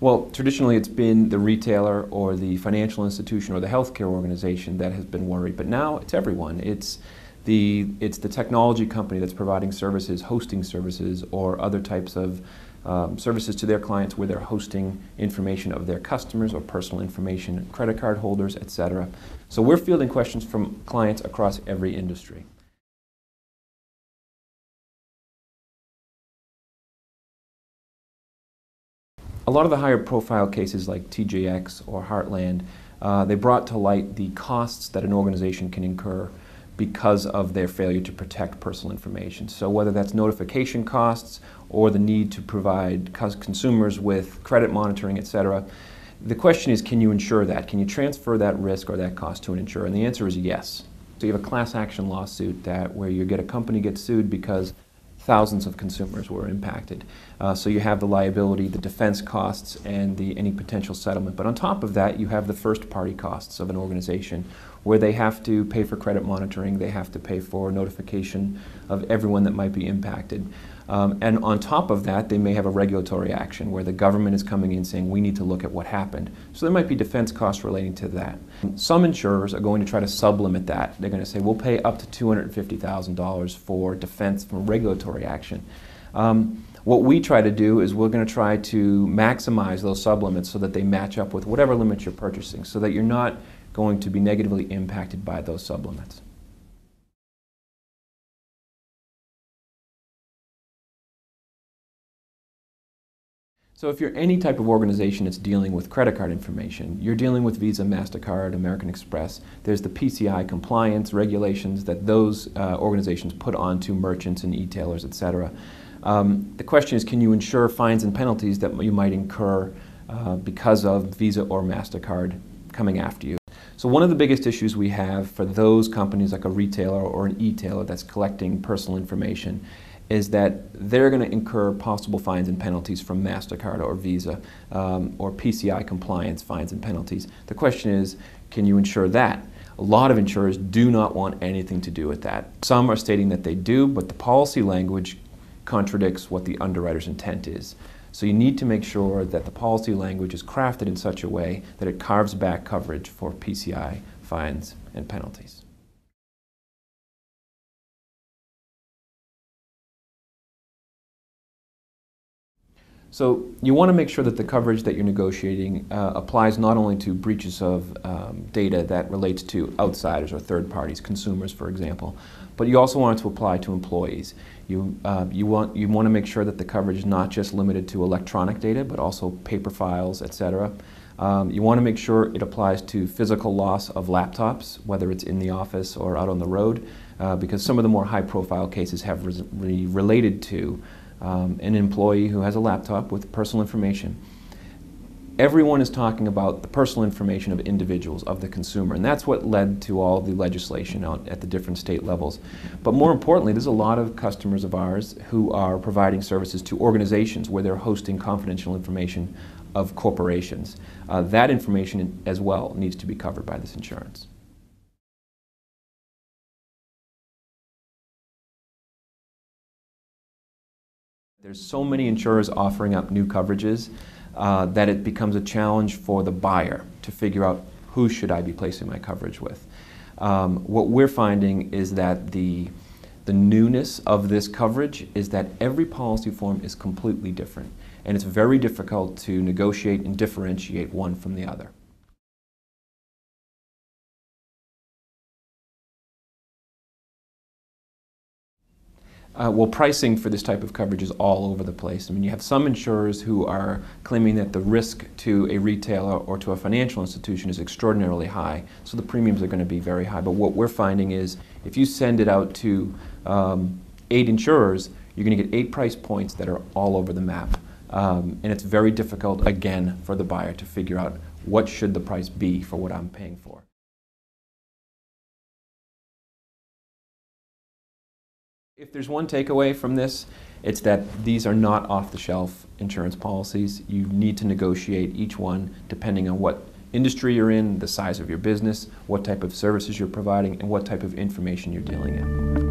Well, traditionally it's been the retailer or the financial institution or the healthcare organization that has been worried, but now it's everyone. It's the technology company that's providing services, hosting services, or other types of services to their clients where they're hosting information of their customers or personal information, credit card holders, etc. So we're fielding questions from clients across every industry. A lot of the higher profile cases like TJX or Heartland, they brought to light the costs that an organization can incur because of their failure to protect personal information. So whether that's notification costs or the need to provide consumers with credit monitoring, etc., the question is, can you insure that? Can you transfer that risk or that cost to an insurer? And the answer is yes. So you have a class action lawsuit where a company gets sued because thousands of consumers were impacted. So you have the liability, the defense costs, and any potential settlement. But on top of that, you have the first-party costs of an organization where they have to pay for credit monitoring, they have to pay for notification of everyone that might be impacted. And on top of that, they may have a regulatory action where the government is coming in saying, we need to look at what happened. So there might be defense costs relating to that. Some insurers are going to try to sublimit that. They're going to say, we'll pay up to $250,000 for defense from regulatory action. What we try to do is we're going to try to maximize those sublimits so that they match up with whatever limits you're purchasing, so that you're not going to be negatively impacted by those sublimits. So if you're any type of organization that's dealing with credit card information, you're dealing with Visa, MasterCard, American Express, there's the PCI compliance regulations that those organizations put onto merchants and e-tailers, etc. The question is, can you insure fines and penalties that you might incur because of Visa or MasterCard coming after you? So one of the biggest issues we have for those companies like a retailer or an e-tailer that's collecting personal information is that they're going to incur possible fines and penalties from MasterCard or Visa or PCI compliance fines and penalties. The question is, can you insure that? A lot of insurers do not want anything to do with that. Some are stating that they do, but the policy language contradicts what the underwriter's intent is. So you need to make sure that the policy language is crafted in such a way that it carves back coverage for PCI fines and penalties. So you want to make sure that the coverage that you're negotiating applies not only to breaches of data that relates to outsiders or third parties, consumers for example, but you also want it to apply to employees. You want to make sure that the coverage is not just limited to electronic data, but also paper files, etc. You want to make sure it applies to physical loss of laptops, whether it's in the office or out on the road, because some of the more high-profile cases have related to an employee who has a laptop with personal information. Everyone is talking about the personal information of individuals, of the consumer, and that's what led to all the legislation out at the different state levels. But more importantly, there's a lot of customers of ours who are providing services to organizations where they're hosting confidential information of corporations. That information as well needs to be covered by this insurance. There's so many insurers offering up new coverages that it becomes a challenge for the buyer to figure out who should I be placing my coverage with. What we're finding is that the newness of this coverage is that every policy form is completely different, and it's very difficult to negotiate and differentiate one from the other. Well, pricing for this type of coverage is all over the place. I mean, you have some insurers who are claiming that the risk to a retailer or to a financial institution is extraordinarily high, so the premiums are going to be very high. But what we're finding is if you send it out to 8 insurers, you're going to get 8 price points that are all over the map. And it's very difficult, again, for the buyer to figure out what should the price be for what I'm paying for. If there's one takeaway from this, it's that these are not off-the-shelf insurance policies. You need to negotiate each one depending on what industry you're in, the size of your business, what type of services you're providing, and what type of information you're dealing in.